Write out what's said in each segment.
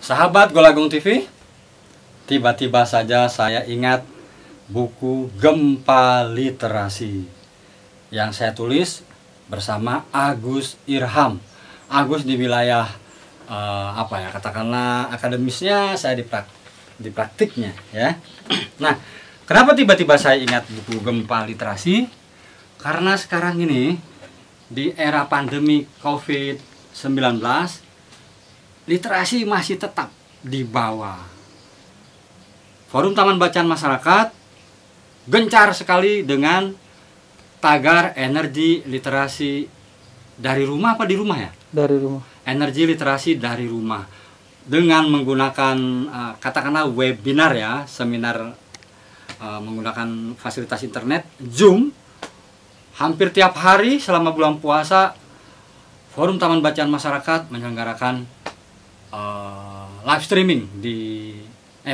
Sahabat Golagung TV, tiba-tiba saja saya ingat buku Gempa Literasi yang saya tulis bersama Agus Irham. Agus di wilayah katakanlah akademisnya, saya di praktiknya ya. Nah, kenapa tiba-tiba saya ingat buku Gempa Literasi? Karena sekarang ini di era pandemi COVID-19, literasi masih tetap di bawah. Forum Taman Bacaan Masyarakat gencar sekali dengan tagar energi literasi dari rumah apa di rumah ya? Dari rumah. Energi literasi dari rumah. Dengan menggunakan katakanlah webinar ya, seminar menggunakan fasilitas internet, Zoom. Hampir tiap hari selama bulan puasa, Forum Taman Bacaan Masyarakat menyelenggarakan live streaming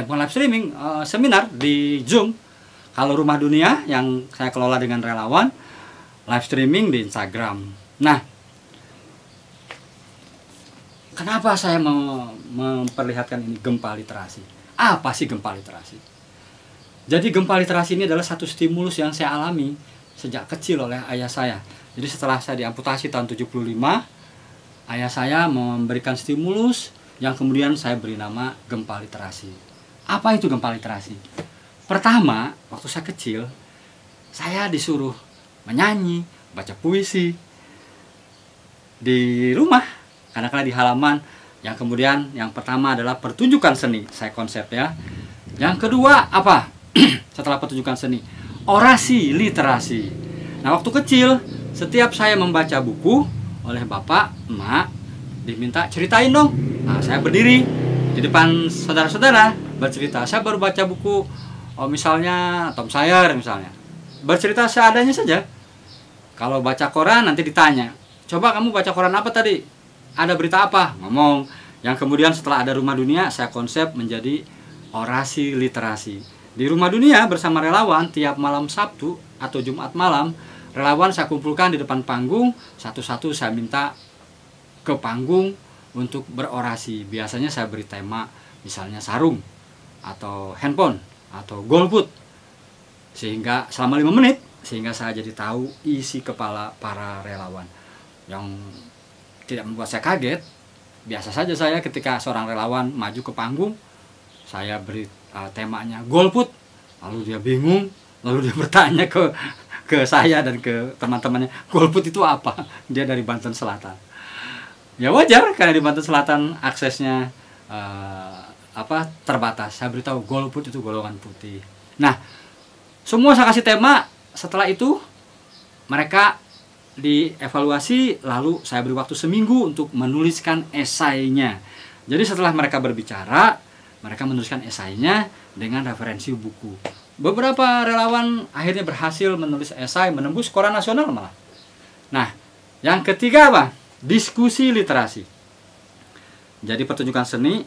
bukan live streaming, seminar di Zoom. Kalau Rumah Dunia yang saya kelola dengan relawan, live streaming di Instagram. Nah, kenapa saya memperlihatkan ini gempa literasi? Apa sih gempa literasi? Jadi gempa literasi ini adalah satu stimulus yang saya alami sejak kecil oleh ayah saya. Jadi setelah saya diamputasi tahun 75, ayah saya memberikan stimulus yang kemudian saya beri nama gempa literasi. Apa itu gempa literasi? Pertama, waktu saya kecil, saya disuruh menyanyi, baca puisi di rumah, kadang-kadang di halaman. Yang kemudian yang pertama adalah pertunjukan seni, saya konsep ya. Yang kedua apa? Setelah pertunjukan seni, orasi literasi. Nah, waktu kecil, setiap saya membaca buku oleh bapak, emak, diminta ceritain dong. Nah, saya berdiri di depan saudara-saudara bercerita. Saya baru baca buku, misalnya Tom Sawyer misalnya. Bercerita seadanya saja. Kalau baca koran nanti ditanya, coba kamu baca koran apa tadi? Ada berita apa? Ngomong. Yang kemudian setelah ada Rumah Dunia, saya konsep menjadi orasi literasi. Di Rumah Dunia bersama relawan, tiap malam Sabtu atau Jumat malam, relawan saya kumpulkan di depan panggung, satu-satu saya minta ke panggung untuk berorasi. Biasanya saya beri tema, misalnya sarung, atau handphone, atau golput. Sehingga selama 5 menit, sehingga saya jadi tahu isi kepala para relawan. Yang tidak membuat saya kaget, biasa saja saya ketika seorang relawan maju ke panggung, saya beri temanya golput, lalu dia bingung, lalu dia bertanya ke saya dan ke teman-temannya, golput itu apa? Dia dari Banten Selatan. Ya wajar, karena di Banten Selatan aksesnya terbatas. Saya beritahu golput itu golongan putih. Nah, semua saya kasih tema. Setelah itu mereka dievaluasi, lalu saya beri waktu seminggu untuk menuliskan esainya. Jadi setelah mereka berbicara, mereka menuliskan esainya dengan referensi buku. Beberapa relawan akhirnya berhasil menulis esai, menembus koran nasional malah. Nah, yang ketiga apa? Diskusi literasi. Jadi pertunjukan seni,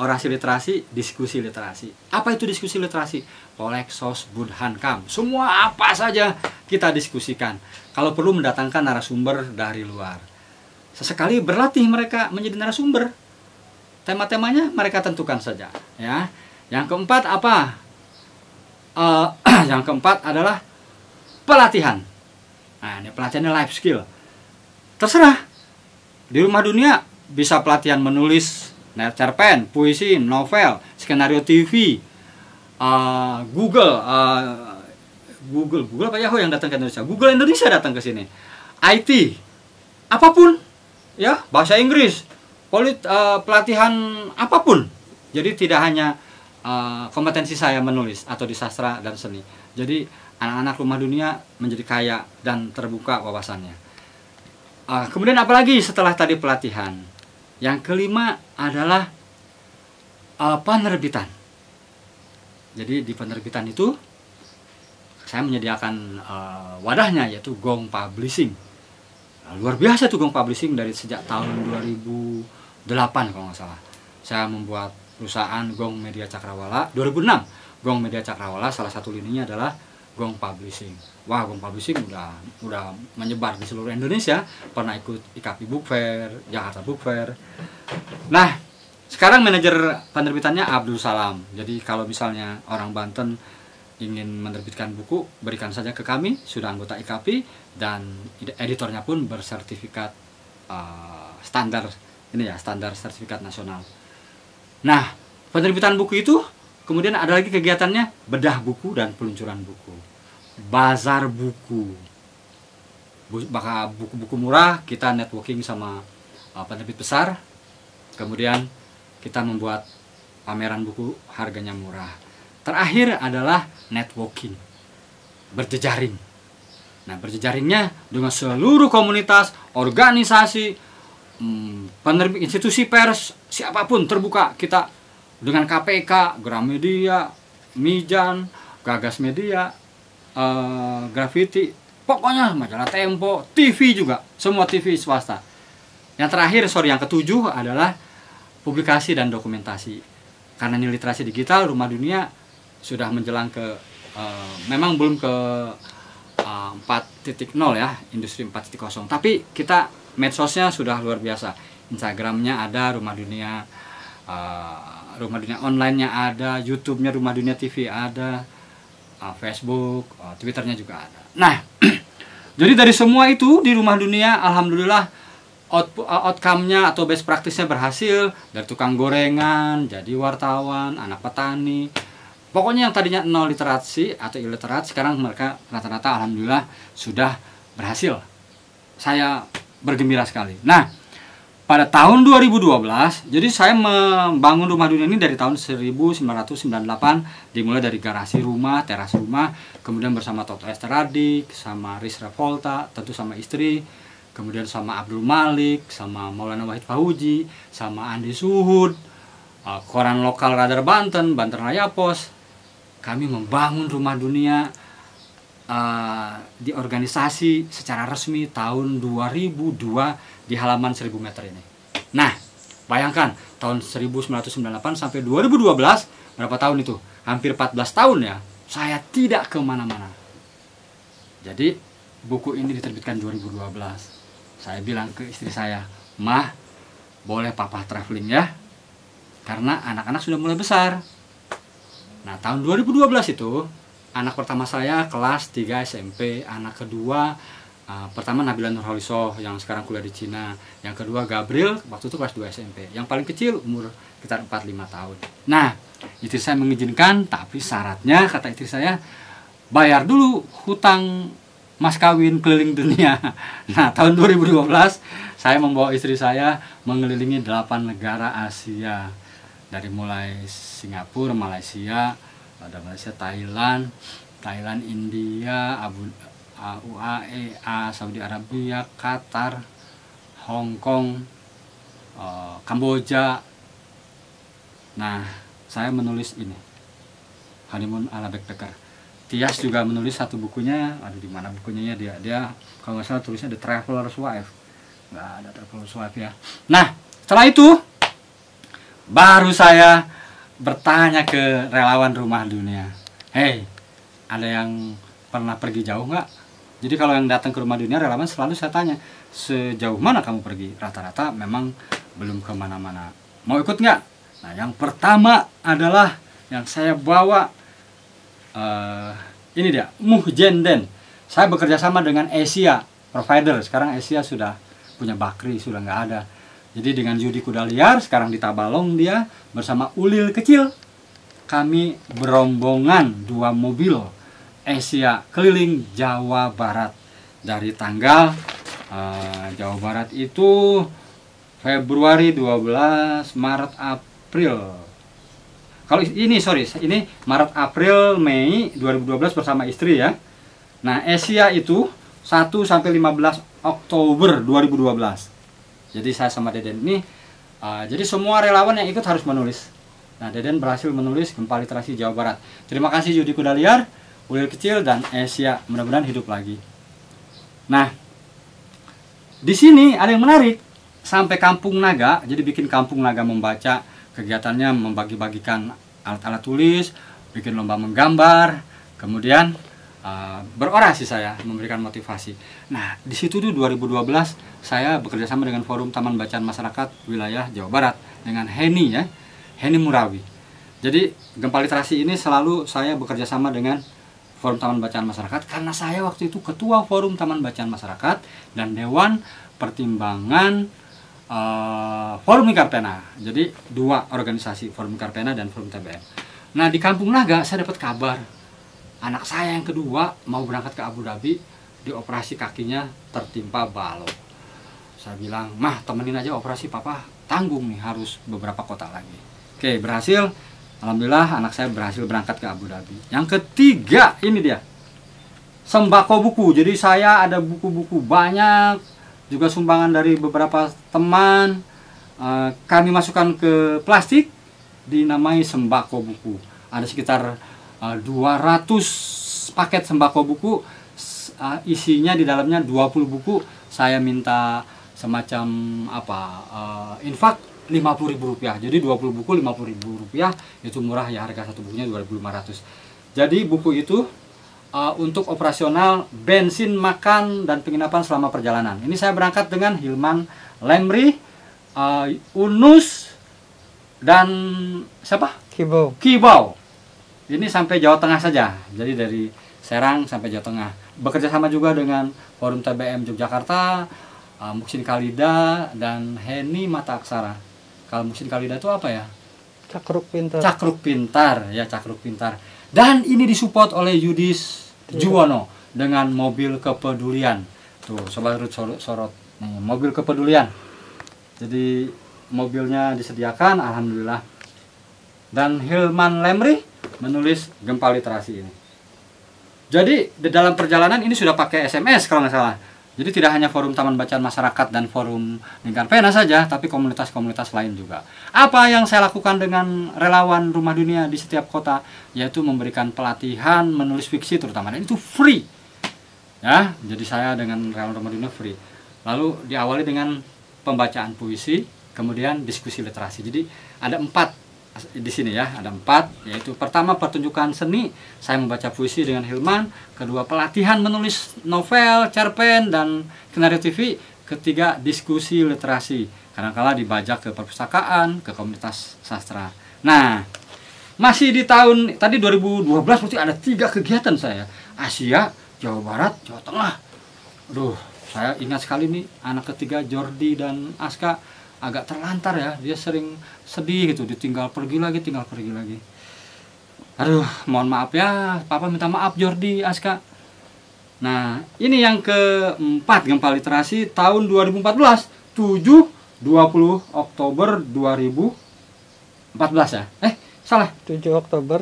orasi literasi, diskusi literasi. Apa itu diskusi literasi? Poleksos Budhankam. Semua apa saja kita diskusikan. Kalau perlu mendatangkan narasumber dari luar. Sesekali berlatih mereka menjadi narasumber. Tema-temanya mereka tentukan saja. Ya. Yang keempat apa? Yang keempat adalah pelatihan. Nah, ini pelatihannya life skill. Terserah. Di Rumah Dunia bisa pelatihan menulis cerpen, puisi, novel, skenario TV, Google apa Yahoo yang datang ke Indonesia, Google Indonesia datang ke sini, IT, apapun, ya bahasa Inggris, pelatihan apapun. Jadi tidak hanya kompetensi saya menulis atau di sastra dan seni. Jadi anak-anak Rumah Dunia menjadi kaya dan terbuka wawasannya. Kemudian apalagi setelah tadi pelatihan? Yang kelima adalah penerbitan. Jadi di penerbitan itu saya menyediakan wadahnya, yaitu Gong Publishing. Luar biasa tuh Gong Publishing, dari sejak tahun 2008 kalau nggak salah. Saya membuat perusahaan Gong Media Cakrawala 2006. Gong Media Cakrawala salah satu lininya adalah Gong Publishing. Wah, Gong Publishing udah menyebar di seluruh Indonesia. Pernah ikut IKP Book Fair, Jakarta Book Fair. Nah, Sekarang manajer penerbitannya Abdul Salam. Jadi kalau misalnya orang Banten ingin menerbitkan buku, berikan saja ke kami, sudah anggota IKAPI, dan editornya pun bersertifikat standar ini ya, standar sertifikat nasional. Nah, penerbitan buku itu kemudian ada lagi kegiatannya bedah buku dan peluncuran buku, bazar buku, bakal buku-buku murah, kita networking sama penerbit besar, kemudian kita membuat pameran buku harganya murah. Terakhir adalah networking, berjejaring. Nah, berjejaringnya dengan seluruh komunitas, organisasi, penerbit, institusi pers, siapapun terbuka. Kita dengan KPK, Gramedia, Mijan, Gagas Media, Graffiti, pokoknya majalah Tempo, TV juga, semua TV swasta. Yang terakhir, yang ketujuh adalah publikasi dan dokumentasi. Karena ini literasi digital, Rumah Dunia sudah menjelang ke memang belum ke 4.0 ya, industri 4.0. Tapi kita medsosnya sudah luar biasa. Instagramnya ada Rumah Dunia, Rumah Dunia online-nya ada, YouTube-nya Rumah Dunia TV ada, Facebook, Twitternya juga ada. Nah, jadi dari semua itu di Rumah Dunia, alhamdulillah outcome-nya atau best practice-nya berhasil. Dari tukang gorengan, jadi wartawan, anak petani. Pokoknya yang tadinya 0 literasi atau illiterate, sekarang mereka rata-rata alhamdulillah sudah berhasil. Saya bergembira sekali. Nah, pada tahun 2012, jadi saya membangun Rumah Dunia ini dari tahun 1998, dimulai dari garasi rumah, teras rumah, kemudian bersama Toto Esteradik, sama Riz Revolta, tentu sama istri, kemudian sama Abdul Malik, sama Maulana Wahid Fauji, sama Andi Suhud, koran lokal Radar Banten, Banten Raya Pos. Kami membangun Rumah Dunia di organisasi secara resmi tahun 2002 di halaman 1000 meter ini. Nah, bayangkan tahun 1998 sampai 2012, berapa tahun itu? Hampir 14 tahun ya, saya tidak kemana-mana. Jadi buku ini diterbitkan 2012. Saya bilang ke istri saya, "Mah, boleh papa traveling ya? Karena anak-anak sudah mulai besar." Nah, tahun 2012 itu, anak pertama saya kelas 3 SMP, anak kedua, pertama Nabila Nurholisoh yang sekarang kuliah di Cina, yang kedua Gabriel, waktu itu kelas 2 SMP, yang paling kecil umur sekitar 4-5 tahun. Nah, istri saya mengizinkan, tapi syaratnya, kata istri saya, bayar dulu hutang mas kawin keliling dunia. Nah, tahun 2012 saya membawa istri saya mengelilingi 8 negara Asia. Dari mulai Singapura, Malaysia, ada Malaysia, Thailand, India, UAE, Saudi Arabia, Qatar, Hong Kong, Kamboja. Nah, saya menulis ini, Honeymoon ala Backpacker. Tias juga menulis satu bukunya, aduh di mana bukunya ya, dia kalau nggak salah tulisnya The Traveler's Wife, nggak ada Traveler's Wife ya. Nah, setelah itu baru saya bertanya ke relawan Rumah Dunia, "Hey, ada yang pernah pergi jauh nggak?" Jadi kalau yang datang ke Rumah Dunia relawan selalu saya tanya, "Sejauh mana kamu pergi?" Rata-rata memang belum kemana-mana. "Mau ikut nggak?" Nah, yang pertama adalah yang saya bawa, ini dia, Muhjenden. Saya bekerja sama dengan Asia provider. Sekarang Asia sudah punya Bakri, sudah nggak ada. Jadi dengan Yudi Kuda Liar, sekarang di Tabalong dia bersama Ulil kecil. Kami berombongan 2 mobil Asia keliling Jawa Barat. Dari tanggal Jawa Barat itu Februari 12, Maret, April. Kalau ini Maret, April, Mei 2012 bersama istri ya. Nah, Asia itu 1 sampai 15 Oktober 2012. Jadi saya sama Deden ini, jadi semua relawan yang ikut harus menulis. Nah, Deden berhasil menulis Gempa Literasi Jawa Barat. Terima kasih Yudi Kuda Liar, Ulil Kecil, dan Asia. Mudah-mudahan hidup lagi. Nah, di sini ada yang menarik. Sampai Kampung Naga, jadi bikin Kampung Naga membaca. Kegiatannya membagi-bagikan alat-alat tulis, bikin lomba menggambar, kemudian berorasi, saya memberikan motivasi. Nah, di situ tuh 2012 saya bekerja sama dengan Forum Taman Bacaan Masyarakat wilayah Jawa Barat dengan Heni ya, Heni Murawi. Jadi Gempa Literasi ini selalu saya bekerja sama dengan Forum Taman Bacaan Masyarakat karena saya waktu itu ketua Forum Taman Bacaan Masyarakat dan Dewan Pertimbangan Forum Lingkar Pena. Jadi dua organisasi, Forum Lingkar Pena dan Forum TBM. Nah, di Kampung Naga saya dapat kabar anak saya yang kedua mau berangkat ke Abu Dhabi, dioperasi kakinya tertimpa balok. Saya bilang, "Mah, temenin aja operasi, papa tanggung nih, harus beberapa kota lagi." Oke, berhasil. Alhamdulillah anak saya berhasil berangkat ke Abu Dhabi. Yang ketiga, ini dia. Sembako buku. Jadi saya ada buku-buku banyak, juga sumbangan dari beberapa teman. Kami masukkan ke plastik, dinamai sembako buku. Ada sekitar 200 paket sembako buku, isinya di dalamnya 20 buku. Saya minta semacam infak Rp50.000. Jadi 20 buku Rp50.000, itu murah ya, harga satu bukunya 2.500. Jadi buku itu untuk operasional bensin, makan, dan penginapan selama perjalanan. Ini saya berangkat dengan Hilman Lemri, Unus, dan siapa? Kibau. Ini sampai Jawa Tengah saja. Jadi dari Serang sampai Jawa Tengah. Bekerja sama juga dengan Forum TBM Yogyakarta, Muksin Kalida, dan Heni Mata Aksara. Kalau Muksin Kalida itu apa ya? Cakruk Pintar. Cakruk Pintar, ya, Cakruk Pintar. Dan ini disupport oleh Yudis Juwono dengan mobil kepedulian. Tuh, Sobat Ruth sorot. Nih, mobil kepedulian. Jadi mobilnya disediakan, alhamdulillah. Dan Hilman Lemri menulis Gempa Literasi ini. Jadi di dalam perjalanan ini sudah pakai SMS kalau nggak salah. Jadi tidak hanya Forum Taman Bacaan Masyarakat dan Forum Lingkar Pena saja, tapi komunitas-komunitas lain juga. Apa yang saya lakukan dengan relawan Rumah Dunia di setiap kota, yaitu memberikan pelatihan menulis fiksi terutama, dan itu free. Ya, jadi saya dengan relawan Rumah Dunia free. Lalu diawali dengan pembacaan puisi, kemudian diskusi literasi. Jadi ada 4 di sini ya, ada 4, yaitu pertama pertunjukan seni, saya membaca puisi dengan Hilman. Kedua, pelatihan menulis novel, cerpen, dan skenario TV. Ketiga, diskusi literasi, kadang-kala dibajak ke perpustakaan, ke komunitas sastra. Nah, masih di tahun tadi 2012 berarti ada 3 kegiatan saya. Asia, Jawa Barat, Jawa Tengah. Aduh, saya ingat sekali nih, anak ketiga Jordi dan Aska agak terlantar ya, dia sering sedih gitu, ditinggal pergi lagi, tinggal pergi lagi. Aduh, mohon maaf ya, papa minta maaf Jordi, Aska. Nah, ini yang keempat, Gempa Literasi tahun 2014, 20 Oktober 2014 ya. Salah. 7 Oktober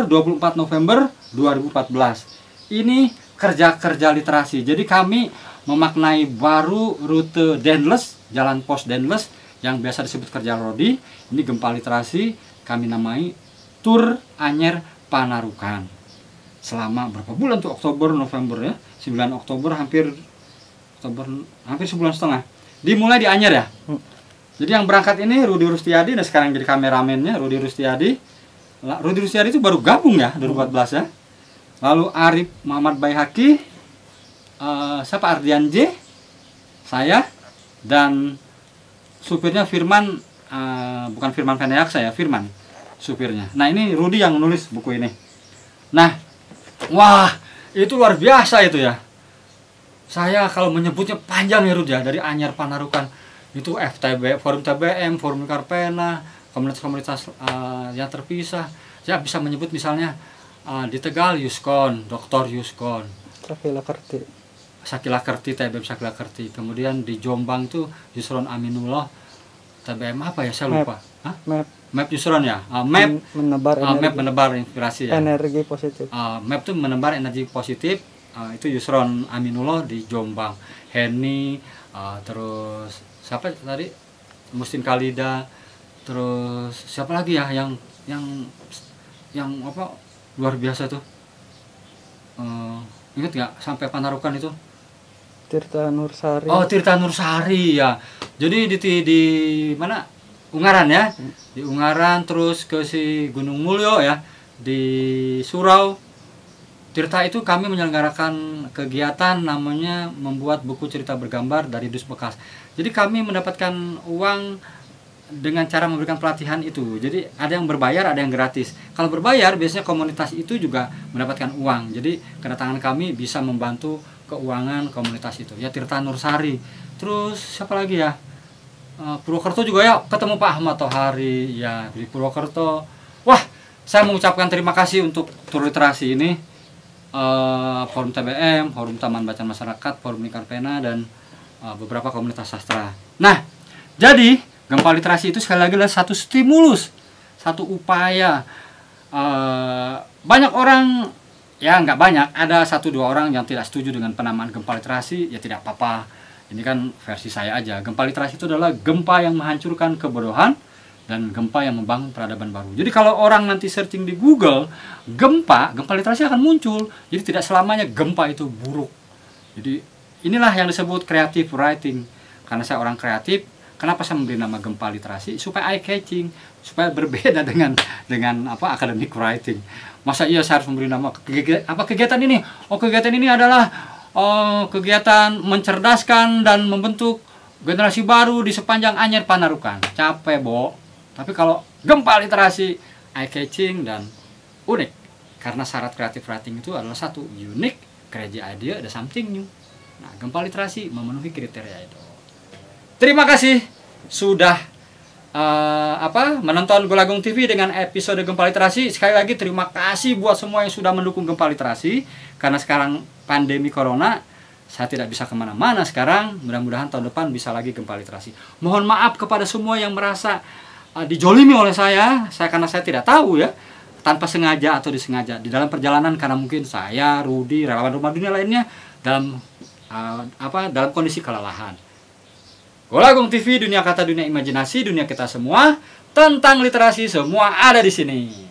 24 November 2014. Ini kerja-kerja literasi. Jadi kami memaknai baru rute Dendles, Jalan Pos Dendles, yang biasa disebut kerja Rodi. Ini Gempa Literasi kami namai Tur Anyer Panarukan. Selama berapa bulan tuh, Oktober, November ya, 9 Oktober, hampir sebulan setengah. Dimulai di Anyer ya. Jadi yang berangkat ini Rudi Rustiadi, dan sekarang jadi kameramennya Rudi Rustiadi. Rudi Rustiadi itu baru gabung ya 2014 ya. Lalu Arif Muhammad Baihaki, siapa, Ardian J, saya, dan supirnya Firman, bukan Firman Veneak, saya Firman supirnya. Nah, ini Rudi yang nulis buku ini. Nah, wah, itu luar biasa itu ya. Saya kalau menyebutnya panjang ya Rudi ya, dari Anyer Panarukan itu FTB, Forum TBM, Forum Lingkar Pena, komunitas-komunitas yang terpisah. Saya bisa menyebut misalnya di Tegal Yuskon, Dr. Yuskon, Sakila Kerti, TBM Sakila Kerti. Kemudian di Jombang tuh Yusron Aminullah, TBM apa ya, saya lupa. Map Yusron ya. Map menebar inspirasi ya. Energi positif. Map tuh menebar energi positif. Itu Yusron Aminullah di Jombang. Heni, terus siapa tadi? Mustin Kalida. Terus siapa lagi ya yang apa luar biasa tuh? Ingat nggak sampai Panarukan itu? Tirta Nursari. Oh, Tirta Nursari ya. Jadi di mana? Ungaran ya. Di Ungaran, terus ke si Gunung Mulyo ya. Di Surau. Tirta itu kami menyelenggarakan kegiatan namanya membuat buku cerita bergambar dari dus bekas. Jadi kami mendapatkan uang dengan cara memberikan pelatihan itu. Jadi ada yang berbayar, ada yang gratis. Kalau berbayar biasanya komunitas itu juga mendapatkan uang. Jadi kedatangan kami bisa membantu keuangan komunitas itu. Ya Tirta Nursari. Terus siapa lagi ya? Purwokerto juga ya, ketemu Pak Ahmad Tohari ya di Purwokerto. Wah, saya mengucapkan terima kasih untuk tur literasi ini. Forum TBM, Forum Taman Bacaan Masyarakat, Forum Lingkar Pena, dan beberapa komunitas sastra. Nah, jadi Gempa Literasi itu sekali lagi adalah satu stimulus, satu upaya. Banyak orang, ya nggak banyak, ada 1-2 orang yang tidak setuju dengan penamaan Gempa Literasi, ya tidak apa-apa. Ini kan versi saya aja. Gempa Literasi itu adalah gempa yang menghancurkan kebodohan dan gempa yang membangun peradaban baru. Jadi kalau orang nanti searching di Google gempa literasi akan muncul. Jadi tidak selamanya gempa itu buruk. Jadi inilah yang disebut creative writing. Karena saya orang kreatif, kenapa saya memberi nama gempa literasi? Supaya eye catching, supaya berbeda dengan academic writing. Masa iya saya harus memberi nama kegiatan ini? Oh, kegiatan ini adalah kegiatan mencerdaskan dan membentuk generasi baru di sepanjang Anyer Panarukan. Capek, Bo. Tapi kalau gempa literasi, eye catching dan unik. Karena syarat creative writing itu adalah satu, unique, crazy idea, ada something new. Nah, gempa literasi memenuhi kriteria itu. Terima kasih sudah menonton Golagung TV dengan episode gempa literasi. Sekali lagi terima kasih buat semua yang sudah mendukung gempa literasi. Karena sekarang pandemi corona, saya tidak bisa kemana-mana sekarang. Mudah-mudahan tahun depan bisa lagi gempa literasi. Mohon maaf kepada semua yang merasa dijolimi oleh saya karena saya tidak tahu ya, tanpa sengaja atau disengaja di dalam perjalanan, karena mungkin saya, Rudi, relawan Rumah Dunia lainnya dalam kondisi kelelahan. Golagung TV, dunia kata, dunia imajinasi, dunia kita semua, tentang literasi semua ada di sini.